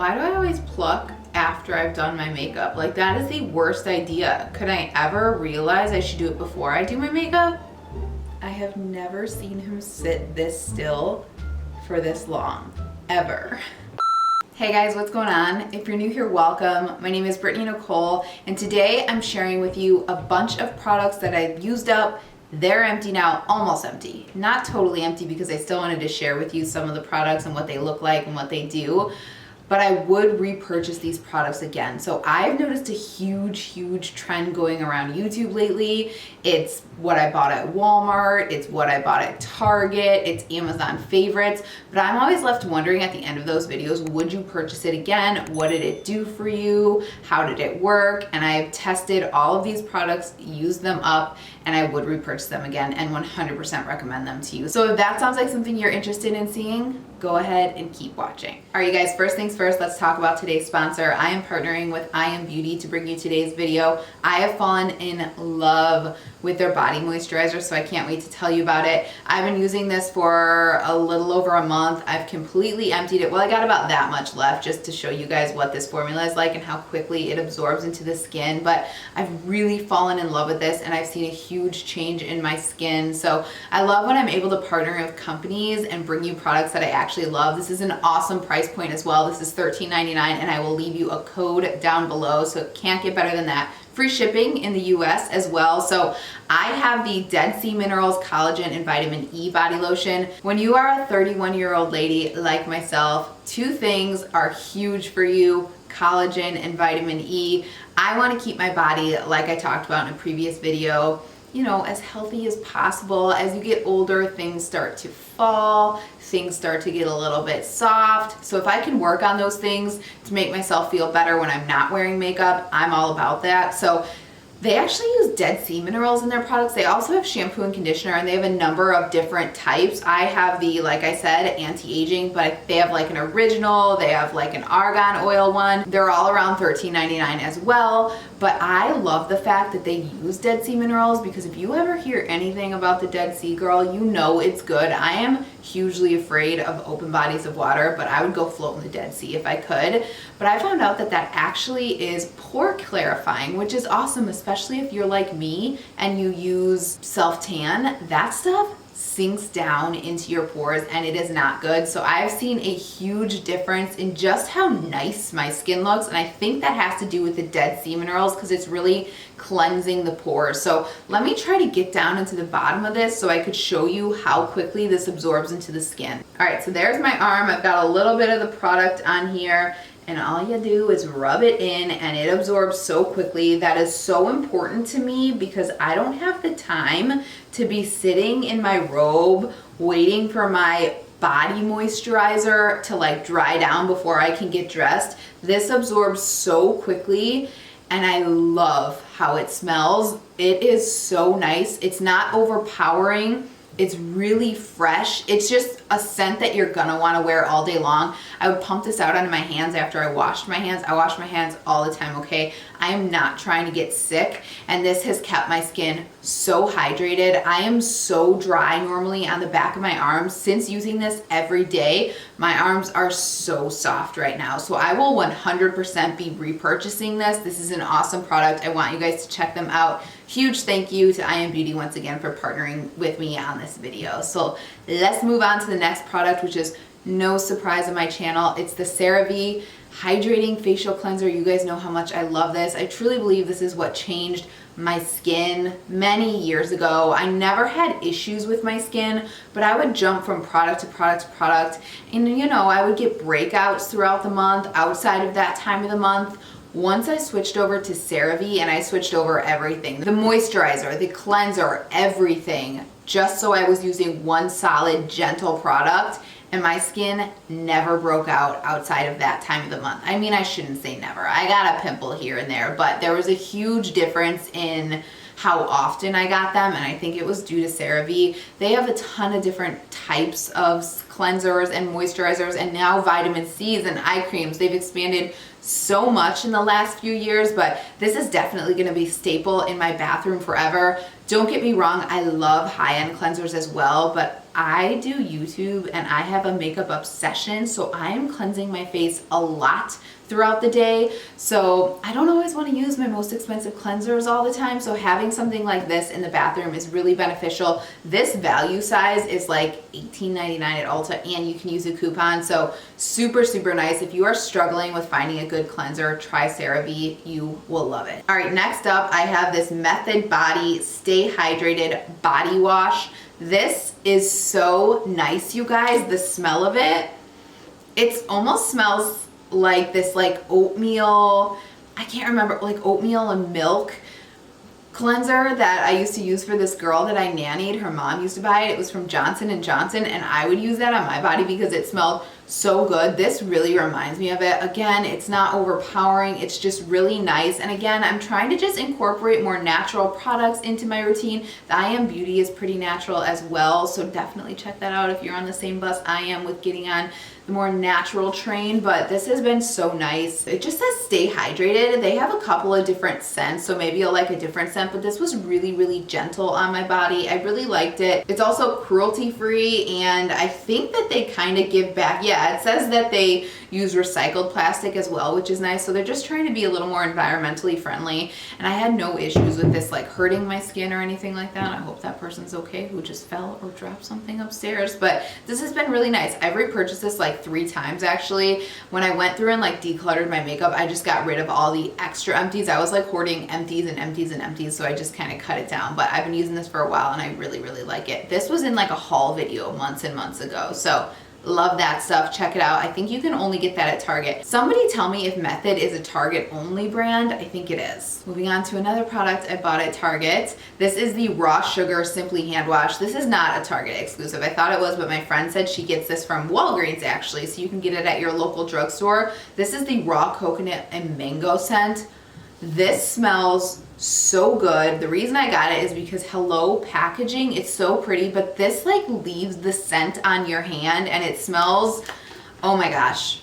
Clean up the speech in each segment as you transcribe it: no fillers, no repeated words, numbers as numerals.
Why do I always pluck after I've done my makeup? Like, that is the worst idea. Could I ever realize I should do it before I do my makeup? I have never seen him sit this still for this long, ever. Hey guys, what's going on? If you're new here, welcome. My name is BrittanyNichole, and today I'm sharing with you a bunch of products that I've used up. They're empty now, almost empty. Not totally empty because I still wanted to share with you some of the products and what they look like and what they do. But I would repurchase these products again. So I've noticed a huge trend going around YouTube lately. It's what I bought at Walmart, it's what I bought at Target, it's Amazon favorites. But I'm always left wondering at the end of those videos, would you purchase it again? What did it do for you? How did it work? And I've tested all of these products, used them up, and I would repurchase them again and 100% recommend them to you. So if that sounds like something you're interested in seeing, go ahead and keep watching. All right, you guys, first things first, let's talk about today's sponsor. I am partnering with I Am Beauty to bring you today's video. I have fallen in love with their body moisturizer, so I can't wait to tell you about it. I've been using this for a little over a month. I've completely emptied it. Well, I got about that much left just to show you guys what this formula is like and how quickly it absorbs into the skin. But I've really fallen in love with this, and I've seen a huge change in my skin. So I love when I'm able to partner with companies and bring you products that I actually love. This is an awesome price point as well. This is $13.99, and I will leave you a code down below, so it can't get better than that. Free shipping in the US as well. So I have the Dead Sea Minerals Collagen and Vitamin E Body Lotion. When you are a 31-year-old lady like myself, two things are huge for you: collagen and vitamin E. I want to keep my body, like I talked about in a previous video, you know, as healthy as possible. As you get older, things start to fall, things start to get a little bit soft. So if I can work on those things to make myself feel better when I'm not wearing makeup, I'm all about that. So they actually use Dead Sea Minerals in their products. They also have shampoo and conditioner, and they have a number of different types. I have the, like I said, anti-aging, but they have like an original, they have like an argan oil one. They're all around $13.99 as well. But I love the fact that they use Dead Sea Minerals, because if you ever hear anything about the Dead Sea, girl, you know it's good. I am hugely afraid of open bodies of water, but I would go float in the Dead Sea if I could. But I found out that that actually is pore clarifying, which is awesome, especially if you're like me and you use self-tan. That stuff sinks down into your pores and it is not good. So I've seen a huge difference in just how nice my skin looks, and I think that has to do with the Dead Sea Minerals because it's really cleansing the pores. So let me try to get down into the bottom of this so I could show you how quickly this absorbs into the skin. All right, so there's my arm. I've got a little bit of the product on here, and all you do is rub it in and it absorbs so quickly. That is so important to me because I don't have the time to be sitting in my robe waiting for my body moisturizer to like dry down before I can get dressed. This absorbs so quickly, and I love how it smells. It is so nice. It's not overpowering. It's really fresh. It's just a scent that you're gonna wanna wear all day long. I would pump this out onto my hands after I washed my hands. I wash my hands all the time, okay? I am not trying to get sick, and this has kept my skin so hydrated. I am so dry normally on the back of my arms. Since using this every day, my arms are so soft right now. So I will 100% be repurchasing this. This is an awesome product. I want you guys to check them out. Huge thank you to I Am Beauty once again for partnering with me on this video. So let's move on to the next product, which is no surprise on my channel. It's the CeraVe Hydrating Facial Cleanser. You guys know how much I love this. I truly believe this is what changed my skin many years ago. I never had issues with my skin, but I would jump from product to product to product, and you know, I would get breakouts throughout the month outside of that time of the month. Once I switched over to CeraVe, and I switched over everything, the moisturizer, the cleanser, everything, just so I was using one solid, gentle product, and my skin never broke out outside of that time of the month. I mean, I shouldn't say never. I got a pimple here and there, but there was a huge difference in how often I got them, and I think it was due to CeraVe. They have a ton of different types of cleansers and moisturizers, and now vitamin C's and eye creams. They've expanded so much in the last few years, but this is definitely going to be staple in my bathroom forever. Don't get me wrong, I love high-end cleansers as well, but I do YouTube and I have a makeup obsession, so I am cleansing my face a lot throughout the day. So I don't always want to use my most expensive cleansers all the time, so having something like this in the bathroom is really beneficial. This value size is like $18.99 at Ulta, and you can use a coupon, so super, super nice. If you are struggling with finding a good cleanser, try CeraVe. You will love it. All right, next up, I have this Method Body Stay Hydrated Body Wash. This is so nice, you guys. The smell of it, it almost smells like this like oatmeal, I can't remember, like oatmeal and milk cleanser that I used to use for this girl that I nannied. Her mom used to buy it. It was from Johnson & Johnson, and I would use that on my body because it smelled so good. This really reminds me of it. Again, it's not overpowering. It's just really nice. And again, I'm trying to just incorporate more natural products into my routine. The I Am Beauty is pretty natural as well, so definitely check that out if you're on the same bus I am with getting on the more natural train. But this has been so nice. It just says stay hydrated. They have a couple of different scents, so maybe you'll like a different scent, but this was really, really gentle on my body. I really liked it. It's also cruelty free, and I think that they kind of give back. Yeah, it says that they use recycled plastic as well, which is nice. So they're just trying to be a little more environmentally friendly, and I had no issues with this like hurting my skin or anything like that. I hope that person's okay who just fell or dropped something upstairs, but this has been really nice. I've repurchased this like 3 times actually. When I went through and like decluttered my makeup, I just got rid of all the extra empties. I was like hoarding empties and empties and empties, so I just kind of cut it down. But I've been using this for a while and I really, really like it. This was in like a haul video months and months ago, so love that stuff. Check it out. I think you can only get that at Target. Somebody tell me if Method is a Target only brand. I think it is. Moving on to another product I bought at Target. This is the Raw Sugar Simply Hand Wash. This is not a Target exclusive. I thought it was, but my friend said she gets this from Walgreens actually, so you can get it at your local drugstore. This is the raw coconut and mango scent. This smells so good. The reason I got it is because hello packaging, it's so pretty, but this like leaves the scent on your hand and it smells, oh my gosh.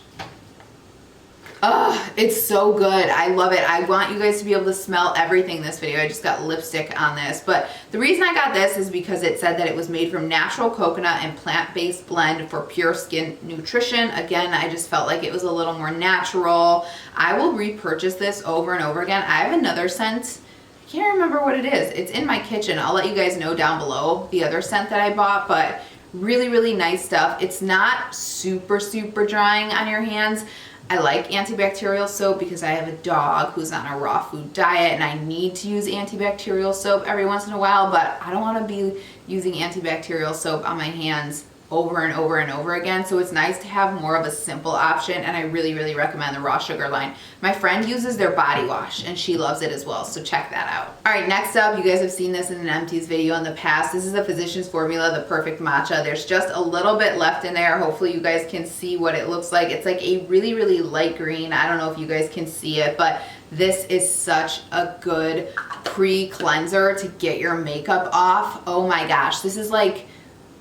It's so good. I love it. I want you guys to be able to smell everything in this video. I just got lipstick on this, but the reason I got this is because it said that it was made from natural coconut and plant-based blend for pure skin nutrition. Again, I just felt like it was a little more natural. I will repurchase this over and over again. I have another scent. I can't remember what it is. It's in my kitchen. I'll let you guys know down below the other scent that I bought, but really, really nice stuff. It's not super, super drying on your hands. I like antibacterial soap because I have a dog who's on a raw food diet and I need to use antibacterial soap every once in a while, but I don't want to be using antibacterial soap on my hands over and over and over again. So it's nice to have more of a simple option, and I really, really recommend the Raw Sugar line. My friend uses their body wash and she loves it as well, so check that out. All right, next up, you guys have seen this in an Empties video in the past. This is the Physicians Formula, the Perfect Matcha. There's just a little bit left in there. Hopefully you guys can see what it looks like. It's like a really, really light green. I don't know if you guys can see it, but this is such a good pre-cleanser to get your makeup off. Oh my gosh, this is like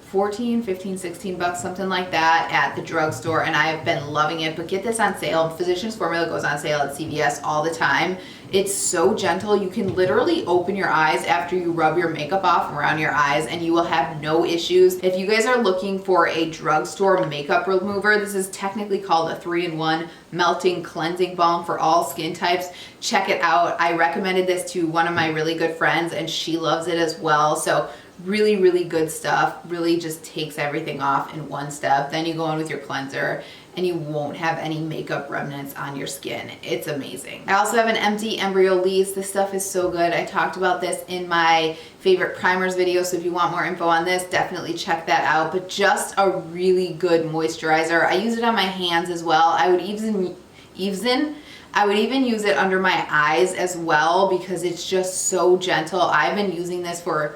14, 15, 16 bucks, something like that at the drugstore, and I have been loving it. But get this on sale. Physicians Formula goes on sale at CVS all the time. It's so gentle. You can literally open your eyes after you rub your makeup off around your eyes and you will have no issues. If you guys are looking for a drugstore makeup remover, this is technically called a 3-in-1 melting cleansing balm for all skin types. Check it out. I recommended this to one of my really good friends and she loves it as well. So really, really good stuff. Really just takes everything off in one step. Then you go in with your cleanser and you won't have any makeup remnants on your skin. It's amazing. I also have an empty embryo lease. This stuff is so good. I talked about this in my favorite primers video, so if you want more info on this, definitely check that out. But just a really good moisturizer. I use it on my hands as well. I would even use it under my eyes as well because it's just so gentle. I've been using this for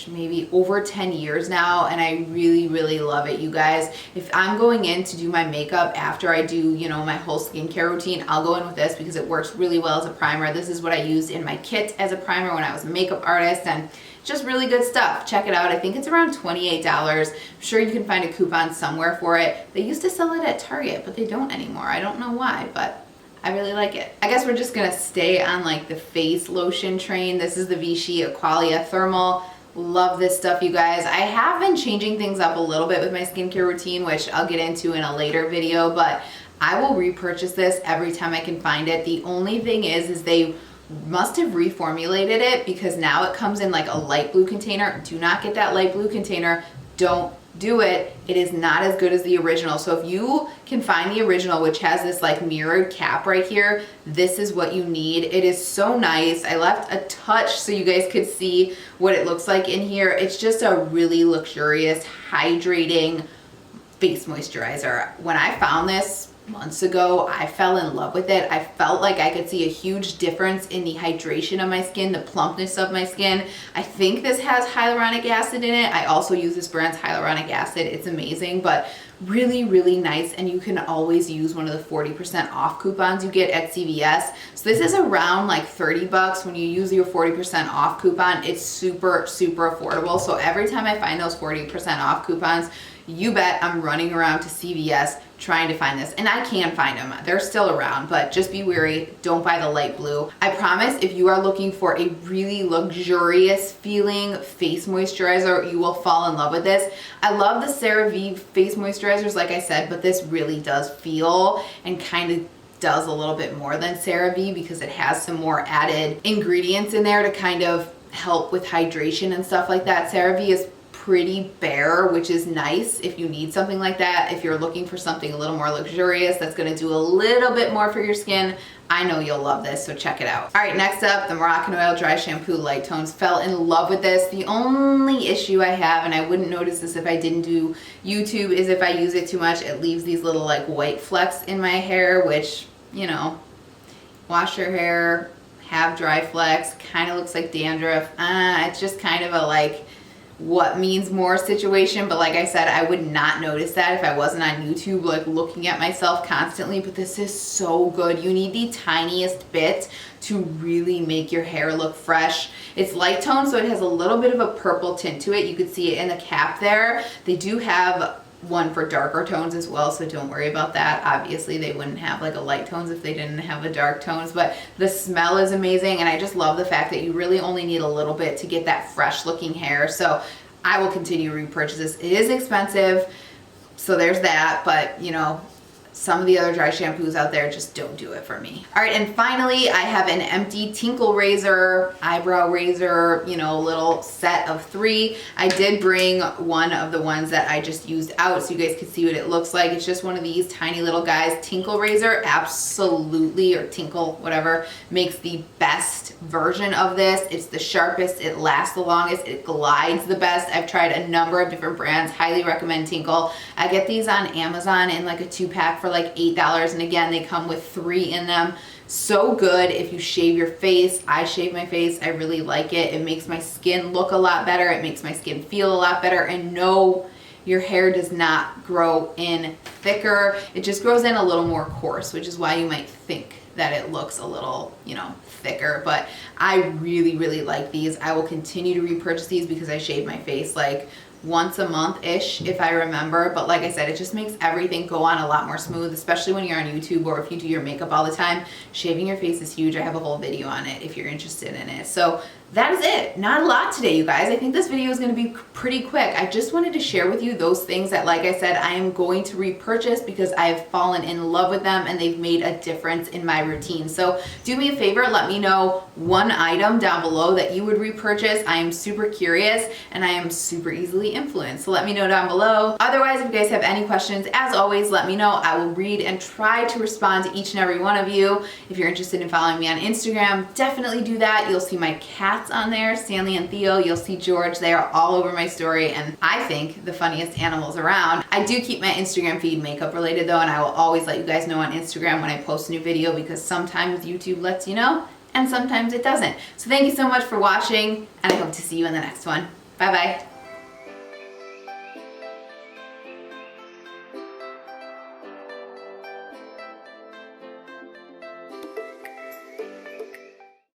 maybe over 10 years now and I really, really love it, you guys. If I'm going in to do my makeup after I do, you know, my whole skincare routine, I'll go in with this because it works really well as a primer. This is what I used in my kit as a primer when I was a makeup artist, and just really good stuff. Check it out. I think it's around $28. I'm sure you can find a coupon somewhere for it. They used to sell it at Target, but they don't anymore. I don't know why, but I really like it. I guess we're just gonna stay on like the face lotion train. This is the Vichy Aqualia Thermal. Love this stuff, you guys. I have been changing things up a little bit with my skincare routine, which I'll get into in a later video, but I will repurchase this every time I can find it. The only thing is they must have reformulated it because now it comes in like a light blue container. Do not get that light blue container. Don't do it. It is not as good as the original. So if you can find the original, which has this like mirrored cap right here, this is what you need. It is so nice. I left a touch so you guys could see what it looks like in here. It's just a really luxurious, hydrating face moisturizer. When I found this months ago, I fell in love with it. I felt like I could see a huge difference in the hydration of my skin, the plumpness of my skin. I think this has hyaluronic acid in it. I also use this brand's hyaluronic acid. It's amazing, but really, really nice. And you can always use one of the 40% off coupons you get at CVS. So this is around like 30 bucks. When you use your 40% off coupon, it's super, super affordable. So every time I find those 40% off coupons, you bet I'm running around to CVS trying to find this. And I can find them. They're still around, but just be wary. Don't buy the light blue. I promise if you are looking for a really luxurious feeling face moisturizer, you will fall in love with this. I love the CeraVe face moisturizers, like I said, but this really does feel and kind of does a little bit more than CeraVe because it has some more added ingredients in there to kind of help with hydration and stuff like that. CeraVe is pretty bare, which is nice if you need something like that. If you're looking for something a little more luxurious that's going to do a little bit more for your skin, I know you'll love this, so check it out. All right, next up, the Moroccan Oil Dry Shampoo Light Tones. Fell in love with this. The only issue I have, and I wouldn't notice this if I didn't do YouTube, is if I use it too much, it leaves these little like white flecks in my hair, which, you know, wash your hair, have dry flecks, kind of looks like dandruff. It's just kind of a like, what means more situation, but like I said, I would not notice that if I wasn't on YouTube like looking at myself constantly. But this is so good. You need the tiniest bit to really make your hair look fresh. It's light tone, so it has a little bit of a purple tint to it. You could see it in the cap there. They do have one for darker tones as well, so don't worry about that. Obviously they wouldn't have like a light tones if they didn't have a dark tones, but the smell is amazing, and I just love the fact that you really only need a little bit to get that fresh looking hair. So I will continue to repurchase this. It is expensive, so there's that, but you know, some of the other dry shampoos out there just don't do it for me. All right, and finally, I have an empty Tinkle Razor, Eyebrow Razor, you know, little set of 3. I did bring one of the ones that I just used out so you guys could see what it looks like. It's just one of these tiny little guys. Tinkle Razor absolutely, or Tinkle, whatever, makes the best version of this. It's the sharpest, it lasts the longest, it glides the best. I've tried a number of different brands, highly recommend Tinkle. I get these on Amazon in like a 2-pack for like $8, and again they come with 3 in them. So good if you shave your face. I shave my face. I really like it. It makes my skin look a lot better. It makes my skin feel a lot better. And no, your hair does not grow in thicker. It just grows in a little more coarse, which is why you might think that it looks a little, you know, thicker. But I really, really like these. I will continue to repurchase these because I shave my face like once a month-ish if I remember, but like I said, it just makes everything go on a lot more smooth, especially when you're on YouTube or if you do your makeup all the time. Shaving your face is huge. I have a whole video on it if you're interested in it. So that is it. Not a lot today, you guys. I think this video is going to be pretty quick. I just wanted to share with you those things that, like I said, I am going to repurchase because I have fallen in love with them and they've made a difference in my routine. So do me a favor, let me know one item down below that you would repurchase. I am super curious and I am super easily influenced. So let me know down below. Otherwise, if you guys have any questions, as always, let me know. I will read and try to respond to each and every one of you. If you're interested in following me on Instagram, definitely do that. You'll see my cats on there, Stanley and Theo. You'll see George. They are all over my story and I think the funniest animals around. I do keep my Instagram feed makeup related though, and I will always let you guys know on Instagram when I post a new video because sometimes YouTube lets you know and sometimes it doesn't. So thank you so much for watching and I hope to see you in the next one. Bye bye.